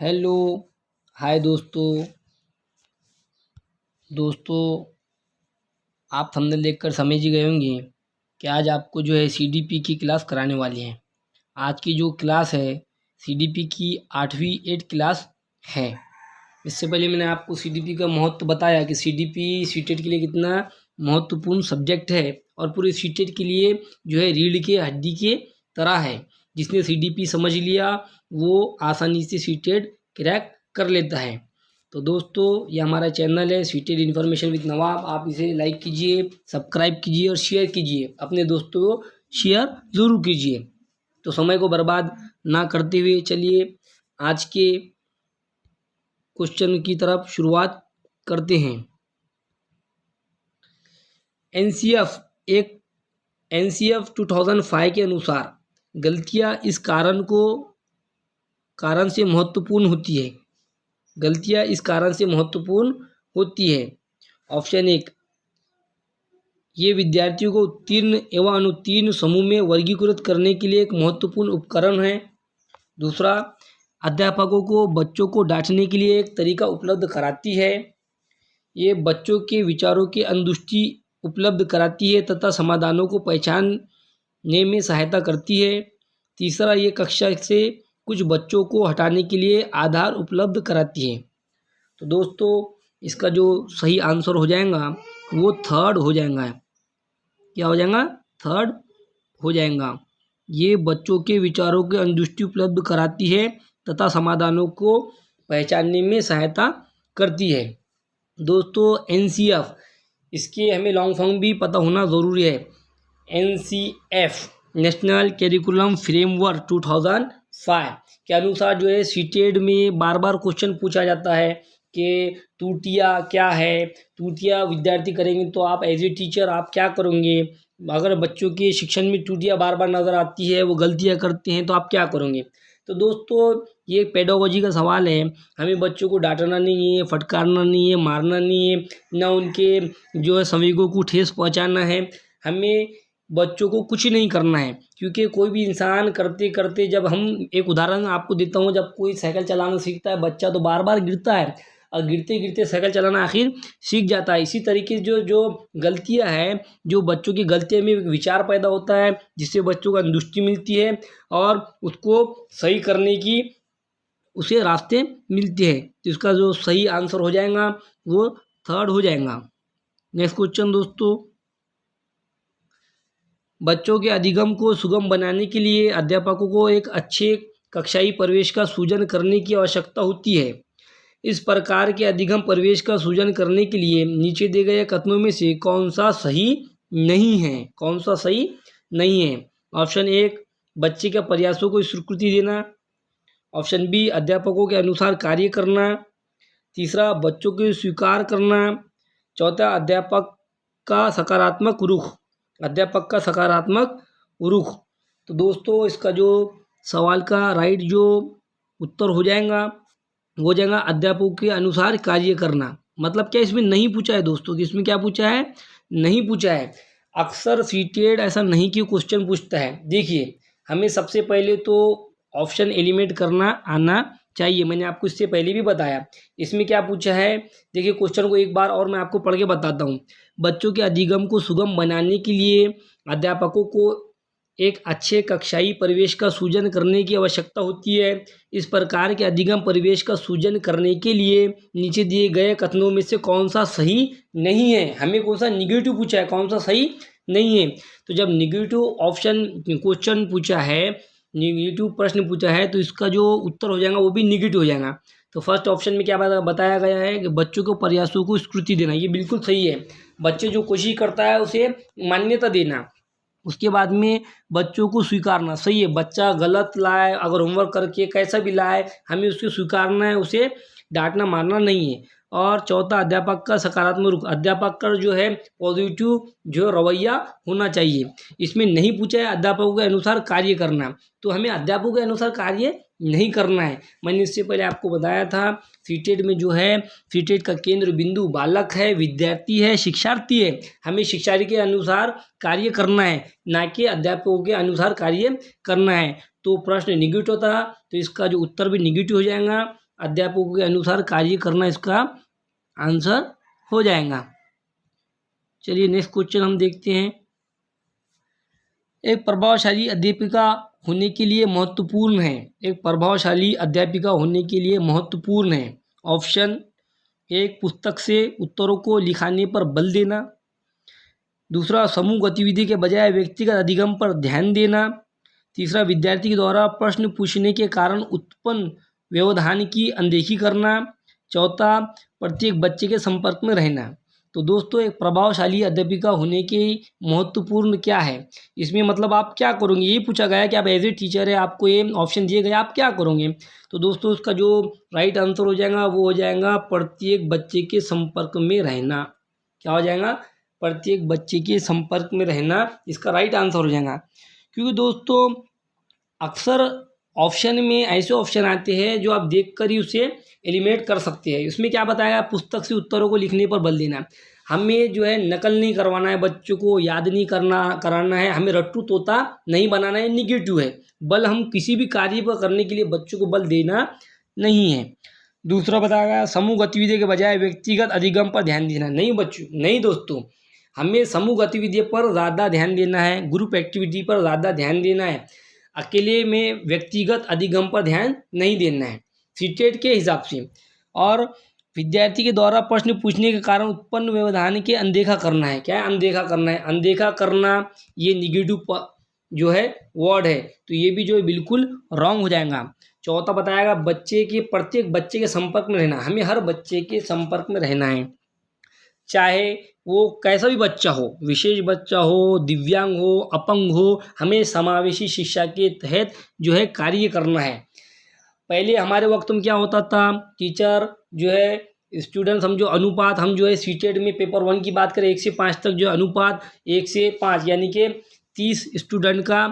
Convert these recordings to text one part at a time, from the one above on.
Hello. हाय दोस्तों आप thumbnail देखकर समझ ही गए होंगे कि आज आपको जो है सीडीपी की क्लास कराने वाली हैं। आज की जो क्लास है सीडीपी की 8वीं 8 क्लास है। इससे पहले मैंने आपको सीडीपी का महत्व बताया कि सीडीपी सीटेट के लिए कितना महत्वपूर्ण सब्जेक्ट है और पूरे सीटेट के लिए जो है रीढ़ के हड्डी के तरह है। जिसने सीडीपी समझ लिया वो आसानी से सीटेट क्रैक कर लेता है। तो दोस्तों ये हमारा चैनल है सीटेट इन्फॉर्मेशन विद नवाब। आप इसे लाइक कीजिए, सब्सक्राइब कीजिए और शेयर कीजिए, अपने दोस्तों को शेयर ज़रूर कीजिए। तो समय को बर्बाद ना करते हुए चलिए आज के क्वेश्चन की तरफ शुरुआत करते हैं। एनसीएफ 2005 के अनुसार गलतियां इस कारण से महत्वपूर्ण होती है। गलतियां इस कारण से महत्वपूर्ण होती है। ऑप्शन 1, ये विद्यार्थियों को उत्तीर्ण एवं अनुत्तीर्ण समूह में वर्गीकृत करने के लिए एक महत्वपूर्ण उपकरण है। दूसरा, अध्यापकों को बच्चों को डांटने के लिए एक तरीका उपलब्ध कराती है। ये बच्चों के विचारों की अंतर्दृष्टि उपलब्ध कराती है तथा समाधानों को पहचानने में सहायता करती है। तीसरा, ये कक्षा से कुछ बच्चों को हटाने के लिए आधार उपलब्ध कराती है। तो दोस्तों इसका जो सही आंसर हो जाएगा वो थर्ड हो जाएगा। क्या हो जाएगा? थर्ड हो जाएगा। ये बच्चों के विचारों की अंतर्दृष्टि उपलब्ध कराती है तथा समाधानों को पहचानने में सहायता करती है। दोस्तों एनसीएफ, इसके हमें लॉन्ग फॉर्म भी पता होना ज़रूरी है। एनसीएफ नेशनल करिकुलम फ्रेमवर्क 2005 के अनुसार जो है सीटेट में बार बार क्वेश्चन पूछा जाता है कि त्रुटियाँ क्या है। त्रुटियाँ विद्यार्थी करेंगे तो आप एज ए टीचर आप क्या करोगे? अगर बच्चों के शिक्षण में त्रुटियाँ बार बार नज़र आती है, वो गलतियाँ करते हैं, तो आप क्या करोगे? तो दोस्तों ये पेडागोजी का सवाल है। हमें बच्चों को डांटना नहीं है, फटकारना नहीं है, मारना नहीं है, ना उनके जो है संवेगों को ठेस पहुंचाना है। हमें बच्चों को कुछ नहीं करना है, क्योंकि कोई भी इंसान करते करते, जब हम एक उदाहरण आपको देता हूँ, जब कोई साइकिल चलाना सीखता है बच्चा तो बार बार गिरता है और गिरते गिरते साइकिल चलाना आखिर सीख जाता है। इसी तरीके से जो जो गलतियाँ हैं, जो बच्चों की गलतियों में विचार पैदा होता है जिससे बच्चों को अंतर्दृष्टि मिलती है और उसको सही करने की उसे रास्ते मिलते हैं। तो इसका जो सही आंसर हो जाएगा वो थर्ड हो जाएगा। नेक्स्ट क्वेश्चन दोस्तों, बच्चों के अधिगम को सुगम बनाने के लिए अध्यापकों को एक अच्छे कक्षाई परिवेश का सृजन करने की आवश्यकता होती है। इस प्रकार के अधिगम परिवेश का सृजन करने के लिए नीचे दिए गए कथनों में से कौन सा सही नहीं है? कौन सा सही नहीं है? ऑप्शन 1, बच्चे के प्रयासों को स्वीकृति देना। ऑप्शन बी, अध्यापकों के अनुसार कार्य करना। तीसरा, बच्चों को स्वीकार करना। चौथा, अध्यापक का सकारात्मक रुख। तो दोस्तों इसका जो सवाल का राइट जो उत्तर हो जाएगा वो हो जाएगा अध्यापकों के अनुसार कार्य करना। मतलब क्या इसमें नहीं पूछा है दोस्तों? कि इसमें क्या पूछा है? नहीं पूछा है। अक्सर सीटेट ऐसा नहीं कि क्वेश्चन पूछता है। देखिए हमें सबसे पहले तो ऑप्शन एलिमिनेट करना आना चाहिए। मैंने आपको इससे पहले भी बताया। इसमें क्या पूछा है, देखिए क्वेश्चन को एक बार और मैं आपको पढ़ के बताता हूँ। बच्चों के अधिगम को सुगम बनाने के लिए अध्यापकों को एक अच्छे कक्षाई परिवेश का सृजन करने की आवश्यकता होती है। इस प्रकार के अधिगम परिवेश का सृजन करने के लिए नीचे दिए गए कथनों में से कौन सा सही नहीं है? हमें कौन सा निगेटिव पूछा है, कौन सा सही नहीं है। तो जब निगेटिव ऑप्शन क्वेश्चन पूछा है, निगेटिव प्रश्न पूछा है, तो इसका जो उत्तर हो जाएगा वो भी निगेटिव हो जाएगा। तो फर्स्ट ऑप्शन में क्या बताया गया है कि बच्चों को प्रयासों को स्वीकृति देना, ये बिल्कुल सही है। बच्चे जो कोशिश करता है उसे मान्यता देना। उसके बाद में बच्चों को स्वीकारना, सही है। बच्चा गलत लाए, अगर होमवर्क करके कैसा भी लाए, हमें उसको स्वीकारना है, उसे डांटना मारना नहीं है। और चौथा, अध्यापक का सकारात्मक रुख। अध्यापक का जो है पॉजिटिव जो रवैया होना चाहिए। इसमें नहीं पूछा है अध्यापकों के अनुसार कार्य करना, तो हमें अध्यापकों के अनुसार कार्य नहीं करना है। मैंने इससे पहले आपको बताया था सीटेट में जो है, सीटेट का केंद्र बिंदु बालक है, विद्यार्थी है, शिक्षार्थी है। हमें शिक्षार्थी के अनुसार कार्य करना है, ना कि अध्यापकों के अनुसार कार्य करना है। तो प्रश्न निगेटिव था, तो इसका जो उत्तर भी निगेटिव हो जाएगा। अध्यापकों के अनुसार कार्य करना इसका आंसर हो जाएगा। चलिए नेक्स्ट क्वेश्चन हम देखते हैं। एक प्रभावशाली अध्यापिका होने के लिए महत्वपूर्ण है, एक प्रभावशाली अध्यापिका होने के लिए महत्वपूर्ण है। ऑप्शन एक, पुस्तक से उत्तरों को लिखाने पर बल देना। दूसरा, समूह गतिविधि के बजाय व्यक्तिगत अधिगम पर ध्यान देना। तीसरा, विद्यार्थी के द्वारा प्रश्न पूछने के कारण उत्पन्न व्यवधान की अनदेखी करना। चौथा, प्रत्येक बच्चे के संपर्क में रहना। तो दोस्तों, एक प्रभावशाली अध्यापिका होने के महत्वपूर्ण क्या है, इसमें मतलब आप क्या करोगे, ये पूछा गया कि आप एज ए टीचर है, आपको ये ऑप्शन दिए गए, आप क्या करोगे। तो दोस्तों, उसका जो राइट आंसर हो जाएगा वो हो जाएगा प्रत्येक बच्चे के संपर्क में रहना। क्या हो जाएगा, प्रत्येक बच्चे के संपर्क में रहना, इसका राइट आंसर हो जाएगा। क्योंकि दोस्तों अक्सर ऑप्शन में ऐसे ऑप्शन आते हैं जो आप देखकर ही उसे एलिमिनेट कर सकते हैं। इसमें क्या बताया, पुस्तक से उत्तरों को लिखने पर बल देना। हमें जो है नकल नहीं करवाना है, बच्चों को याद नहीं कराना है, हमें रट्टू तोता नहीं बनाना है, निगेटिव है। बल हम किसी भी कार्य पर करने के लिए बच्चों को बल देना नहीं है। दूसरा बताया, समूह गतिविधि के बजाय व्यक्तिगत अधिगम पर ध्यान देना। नहीं बच्चों, नहीं दोस्तों, हमें समूह गतिविधि पर ज़्यादा ध्यान देना है, ग्रुप एक्टिविटी पर ज़्यादा ध्यान देना है, अकेले में व्यक्तिगत अधिगम पर ध्यान नहीं देना है सीटेट के हिसाब से। और विद्यार्थी के द्वारा प्रश्न पूछने के कारण उत्पन्न व्यवधान के अनदेखा करना है। क्या है, अनदेखा करना है। अनदेखा करना ये निगेटिव जो है वर्ड है, तो ये भी जो है बिल्कुल रॉन्ग हो जाएगा। चौथा बताएगा, प्रत्येक बच्चे के संपर्क में रहना। हमें हर बच्चे के संपर्क में रहना है, चाहे वो कैसा भी बच्चा हो, विशेष बच्चा हो, दिव्यांग हो, अपंग हो, हमें समावेशी शिक्षा के तहत जो है कार्य करना है। पहले हमारे वक्त में क्या होता था, टीचर जो है स्टूडेंट समझो अनुपात, हम जो है सीटेट में पेपर 1 की बात करें 1 से 5 तक जो अनुपात 1 से 5 यानी कि 30 स्टूडेंट का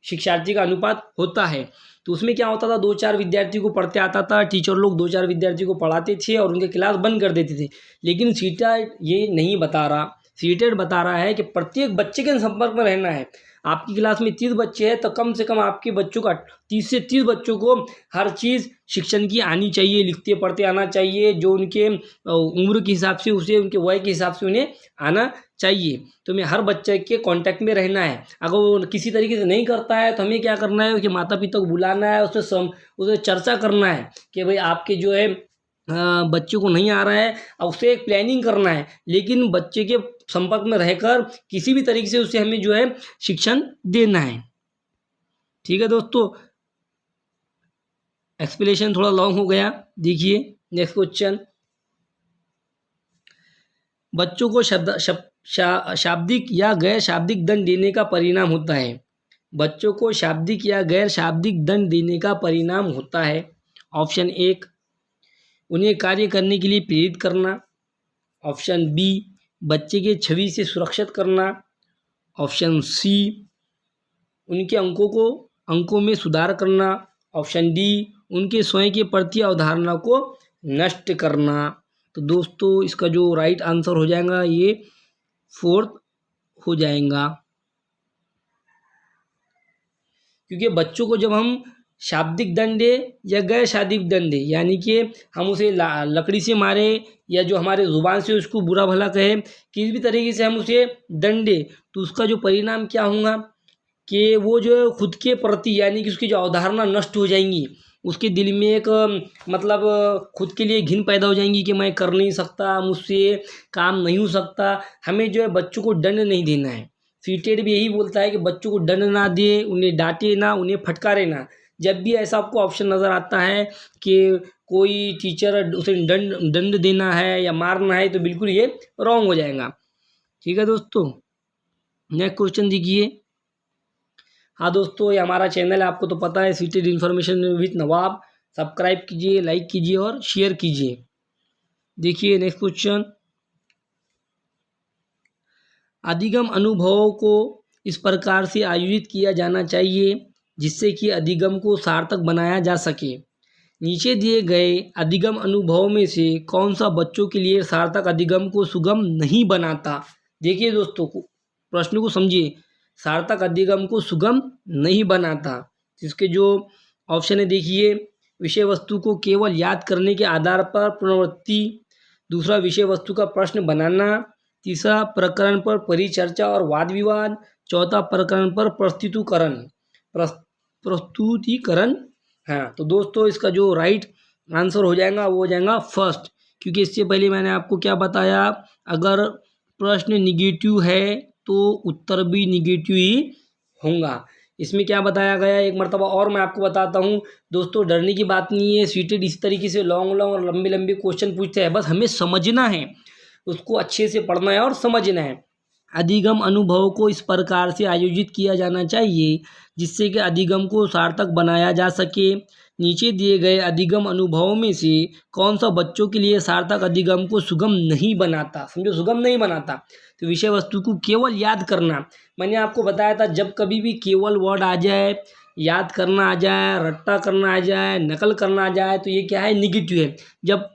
शिक्षार्थी का अनुपात होता है। तो उसमें क्या होता था, 2-4 विद्यार्थी को पढ़ते आता था, टीचर लोग 2-4 विद्यार्थी को पढ़ाते थे और उनके क्लास बंद कर देते थे। लेकिन सीटेट ये नहीं बता रहा, सीटेट बता रहा है कि प्रत्येक बच्चे के संपर्क में रहना है। आपकी क्लास में 30 बच्चे हैं तो कम से कम आपके बच्चों का 30 से 30 बच्चों को हर चीज़ शिक्षण की आनी चाहिए, लिखते पढ़ते आना चाहिए, जो उनके उम्र के हिसाब से उसे उनके वय के हिसाब से उन्हें आना चाहिए। तो हमें हर बच्चे के कांटेक्ट में रहना है। अगर वो किसी तरीके से नहीं करता है तो हमें क्या करना है, उसके माता पिता को बुलाना है, उससे चर्चा करना है कि भाई आपके जो है बच्चों को नहीं आ रहा है, और उससे एक प्लानिंग करना है। लेकिन बच्चे के संपर्क में रहकर किसी भी तरीके से उसे हमें जो है शिक्षण देना है। ठीक है दोस्तों, एक्सप्लेनेशन थोड़ा लॉन्ग हो गया। देखिए नेक्स्ट क्वेश्चन, बच्चों को शाब्दिक या गैर शाब्दिक दंड देने का परिणाम होता है। बच्चों को शाब्दिक या गैर शाब्दिक दंड देने का परिणाम होता है। ऑप्शन एक, उन्हें कार्य करने के लिए प्रेरित करना। ऑप्शन बी, बच्चे के छवि से सुरक्षित करना। ऑप्शन सी, उनके अंकों में सुधार करना। ऑप्शन डी, उनके स्वयं के प्रति अवधारणा को नष्ट करना। तो दोस्तों इसका जो राइट आंसर हो जाएगा ये 4th हो जाएगा। क्योंकि बच्चों को जब हम शाब्दिक दंड दे या गैर शाब्दिक दंड दे, यानी कि हम उसे लकड़ी से मारे या जो हमारे ज़ुबान से उसको बुरा भला कहे, किसी भी तरीके से हम उसे दंड दे, तो उसका जो परिणाम क्या होगा कि वो जो खुद के प्रति यानी कि उसकी जो अवधारणा नष्ट हो जाएंगी, उसके दिल में एक मतलब खुद के लिए घिन पैदा हो जाएंगी कि मैं कर नहीं सकता, मुझसे काम नहीं हो सकता। हमें जो है बच्चों को दंड नहीं देना है। सीटेट भी यही बोलता है कि बच्चों को दंड ना दे, उन्हें डांटे ना, उन्हें फटकारे ना। जब भी ऐसा आपको ऑप्शन नज़र आता है कि कोई टीचर उसे दंड देना है या मारना है, तो बिल्कुल ये रॉन्ग हो जाएगा। ठीक है दोस्तों, नेक्स्ट क्वेश्चन देखिए। हाँ दोस्तों, ये हमारा चैनल है, आपको तो पता है, CTET information with Nawab. Subscribe कीजिए, लाइक कीजिए और शेयर कीजिए। देखिए नेक्स्ट क्वेश्चन, अधिगम अनुभवों को इस प्रकार से आयोजित किया जाना चाहिए जिससे कि अधिगम को सार्थक बनाया जा सके। नीचे दिए गए अधिगम अनुभवों में से कौन सा बच्चों के लिए सार्थक अधिगम को सुगम नहीं बनाता। देखिए दोस्तों, प्रश्न को समझिए, सार्थक अधिगम को सुगम नहीं बनाता। इसके जो ऑप्शन है देखिए, विषय वस्तु को केवल याद करने के आधार पर पुनरावृत्ति, दूसरा विषय वस्तु का प्रश्न बनाना, तीसरा प्रकरण पर परिचर्चा और वाद विवाद, चौथा प्रकरण पर प्रस्तुतिकरण। हाँ, तो दोस्तों इसका जो राइट आंसर हो जाएगा वो हो जाएगा फर्स्ट, क्योंकि इससे पहले मैंने आपको क्या बताया, अगर प्रश्न निगेटिव है तो उत्तर भी निगेटिव ही होगा। इसमें क्या बताया गया है एक मरतबा और मैं आपको बताता हूँ। दोस्तों डरने की बात नहीं है, सीटेड इस तरीके से लॉन्ग और लंबे लंबे क्वेश्चन पूछते हैं, बस हमें समझना है, उसको अच्छे से पढ़ना है और समझना है। अधिगम अनुभव को इस प्रकार से आयोजित किया जाना चाहिए जिससे कि अधिगम को सार्थक बनाया जा सके। नीचे दिए गए अधिगम अनुभवों में से कौन सा बच्चों के लिए सार्थक अधिगम को सुगम नहीं बनाता, समझो सुगम नहीं बनाता। तो विषय वस्तु को केवल याद करना, मैंने आपको बताया था जब कभी भी केवल वर्ड आ जाए, याद करना आ जाए, रट्टा करना आ जाए, नकल करना आ जाए, तो ये क्या है, निगेटिव है। जब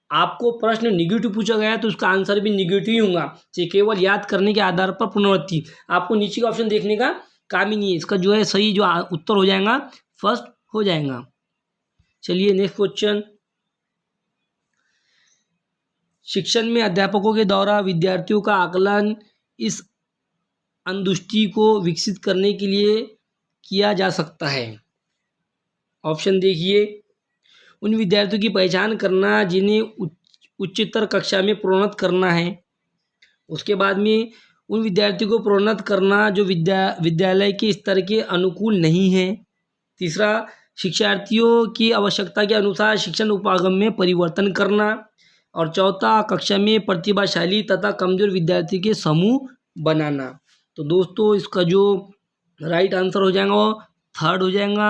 आपको प्रश्न निगेटिव पूछा गया है तो उसका आंसर भी निगेटिव ही होगा। चाहिए केवल याद करने के आधार पर पुनरावृत्ति, आपको नीचे का ऑप्शन देखने का काम ही नहीं है। इसका जो है सही जो उत्तर हो जाएगा फर्स्ट हो जाएगा। चलिए नेक्स्ट क्वेश्चन। शिक्षण में अध्यापकों के द्वारा विद्यार्थियों का आकलन इस अंतर्दृष्टि को विकसित करने के लिए किया जा सकता है। ऑप्शन देखिए, उन विद्यार्थियों की पहचान करना जिन्हें उच्चतर कक्षा में प्रोन्नत करना है। उसके बाद में उन विद्यार्थियों को प्रोन्नत करना जो विद्यालय के स्तर के अनुकूल नहीं है। तीसरा, शिक्षार्थियों की आवश्यकता के अनुसार शिक्षण उपागम में परिवर्तन करना। और चौथा, कक्षा में प्रतिभाशाली तथा कमजोर विद्यार्थी के समूह बनाना। तो दोस्तों इसका जो राइट आंसर हो जाएगा वो थर्ड हो जाएगा,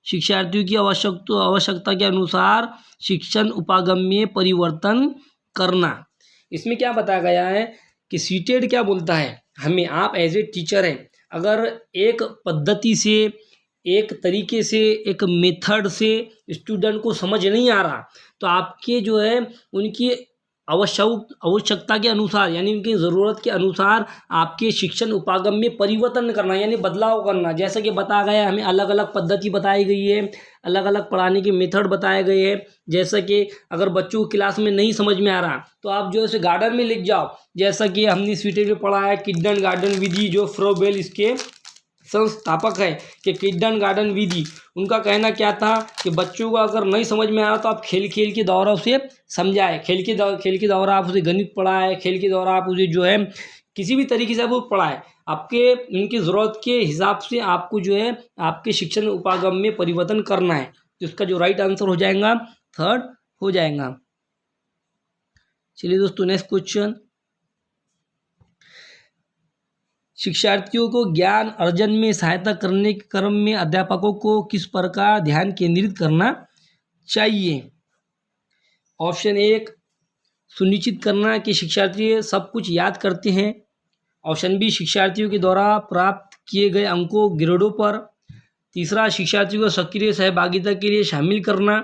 शिक्षार्थियों की आवश्यकता के अनुसार शिक्षण उपागम में परिवर्तन करना। इसमें क्या बताया गया है कि सीटेड क्या बोलता है, हमें आप एज ए टीचर हैं, अगर एक पद्धति से, एक तरीके से, एक मेथड से स्टूडेंट को समझ नहीं आ रहा तो आपके जो है उनकी आवश्यकता के अनुसार यानी उनकी ज़रूरत के अनुसार आपके शिक्षण उपागम में परिवर्तन करना यानी बदलाव करना। जैसे कि बताया गया है, हमें अलग अलग पद्धति बताई गई है, अलग अलग पढ़ाने के मेथड बताए गए हैं। जैसा कि अगर बच्चों को क्लास में नहीं समझ में आ रहा तो आप जो है उसे गार्डन में लिख जाओ, जैसा कि हमने स्वीटेड में पढ़ा है किंडर गार्डन विधि, जो फ्रोबेल इसके संस्थापक है कि किंडर गार्डन विधि, उनका कहना क्या था कि बच्चों को अगर नहीं समझ में आ रहा तो आप खेल खेल के द्वारा उसे समझाए, खेल के द्वारा आप उसे गणित पढ़ाए, खेल के द्वारा आप उसे जो है किसी भी तरीके से आप वो पढ़ाए, आपके उनकी ज़रूरत के हिसाब से आपको जो है आपके शिक्षण उपागम में परिवर्तन करना है। तो इसका जो राइट आंसर हो जाएगा थर्ड हो जाएगा। चलिए दोस्तों नेक्स्ट क्वेश्चन, शिक्षार्थियों को ज्ञान अर्जन में सहायता करने के क्रम में अध्यापकों को किस प्रकार ध्यान केंद्रित करना चाहिए। ऑप्शन एक, सुनिश्चित करना कि शिक्षार्थी सब कुछ याद करते हैं। ऑप्शन बी, शिक्षार्थियों के द्वारा प्राप्त किए गए अंकों ग्रेडों पर। तीसरा, शिक्षार्थियों को सक्रिय सहभागिता के लिए शामिल करना।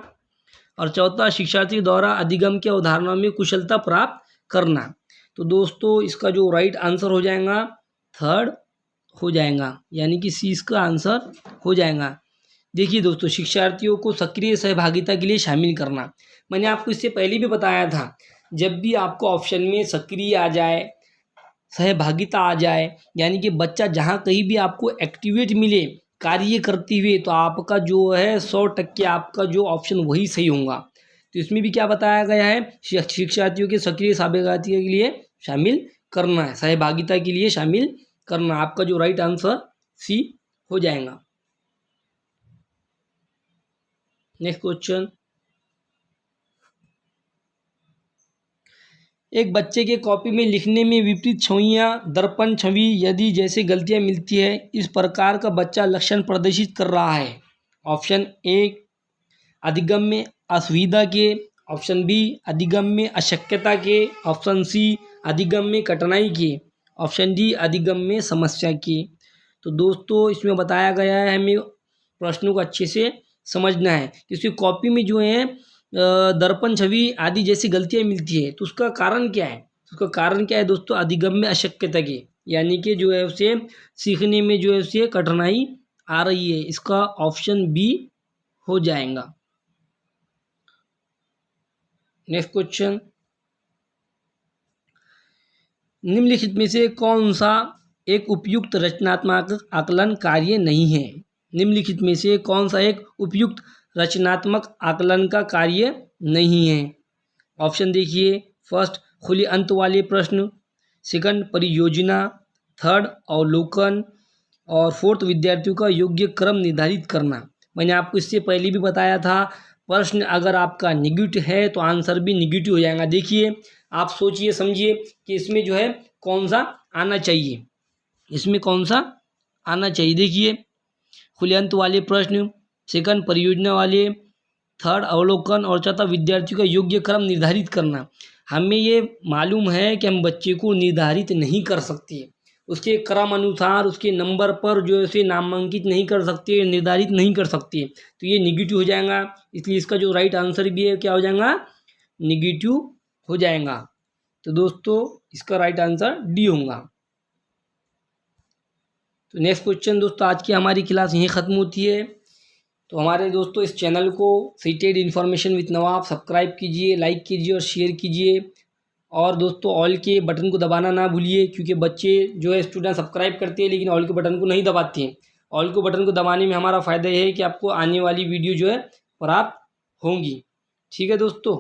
और चौथा, शिक्षार्थी द्वारा अधिगम के अवधारणाओं में कुशलता प्राप्त करना। तो दोस्तों इसका जो राइट आंसर हो जाएगा थर्ड हो जाएगा, यानी कि सी इसका आंसर हो जाएगा। देखिए दोस्तों, शिक्षार्थियों को सक्रिय सहभागिता के लिए शामिल करना, मैंने आपको इससे पहले भी बताया था, जब भी आपको ऑप्शन में सक्रिय आ जाए, सहभागिता आ जाए, यानी कि बच्चा जहाँ कहीं भी आपको एक्टिवेट मिले कार्य करते हुए, तो आपका जो है 100% आपका जो ऑप्शन वही सही होगा। तो इसमें भी क्या बताया गया है, शिक्षार्थियों के सक्रिय सहभागिता के लिए शामिल करना है, सहभागिता के लिए शामिल करना। आपका जो राइट आंसर सी हो जाएगा। नेक्स्ट क्वेश्चन, एक बच्चे के कॉपी में लिखने में विपरीत छवियां, दर्पण छवि यदि जैसे गलतियां मिलती है, इस प्रकार का बच्चा लक्षण प्रदर्शित कर रहा है। ऑप्शन ए, अधिगम में असुविधा के। ऑप्शन बी, अधिगम में अशक्यता के। ऑप्शन सी, अधिगम में कठिनाई के। ऑप्शन डी, अधिगम में समस्या की। तो दोस्तों इसमें बताया गया है, हमें प्रश्नों को अच्छे से समझना है कि उसकी कॉपी में जो है दर्पण छवि आदि जैसी गलतियां मिलती है, तो उसका कारण क्या है। उसका कारण क्या है दोस्तों, अधिगम में अशक्यता की, यानी कि जो है उसे सीखने में जो है उसे कठिनाई आ रही है। इसका ऑप्शन बी हो जाएगा। नेक्स्ट क्वेश्चन, निम्नलिखित में से कौन सा एक उपयुक्त रचनात्मक आकलन कार्य नहीं है? निम्नलिखित में से कौन सा एक उपयुक्त रचनात्मक आकलन का कार्य नहीं है? ऑप्शन देखिए, फर्स्ट खुले अंत वाले प्रश्न, सेकंड परियोजना, थर्ड अवलोकन और फोर्थ विद्यार्थियों का योग्य क्रम निर्धारित करना। मैंने आपको इससे पहले भी बताया था, प्रश्न अगर आपका निगेटिव है तो आंसर भी निगेटिव हो जाएगा। देखिए आप सोचिए समझिए कि इसमें जो है कौन सा आना चाहिए, इसमें कौन सा आना चाहिए। देखिए खुले अंत वाले प्रश्न, सेकंड परियोजना वाले, थर्ड अवलोकन और चौथा विद्यार्थियों का योग्य क्रम निर्धारित करना। हमें ये मालूम है कि हम बच्चे को निर्धारित नहीं कर सकते, उसके क्रम अनुसार उसके नंबर पर जो है उसे नामांकित नहीं कर सकते, निर्धारित नहीं कर सकते, तो ये निगेटिव हो जाएगा। इसलिए इसका जो राइट आंसर भी है क्या हो जाएगा, निगेटिव हो जाएगा। तो दोस्तों इसका राइट आंसर डी होगा। तो नेक्स्ट क्वेश्चन दोस्तों, आज की हमारी क्लास यहीं ख़त्म होती है। तो हमारे दोस्तों इस चैनल को seated information with Nawab subscribe कीजिए, लाइक कीजिए और शेयर कीजिए। और दोस्तों ऑल के बटन को दबाना ना भूलिए, क्योंकि बच्चे जो है स्टूडेंट सब्सक्राइब करते हैं लेकिन ऑल के बटन को नहीं दबाते हैं। ऑल के बटन को दबाने में हमारा फ़ायदा यह है कि आपको आने वाली वीडियो जो है प्राप्त होंगी। ठीक है दोस्तों।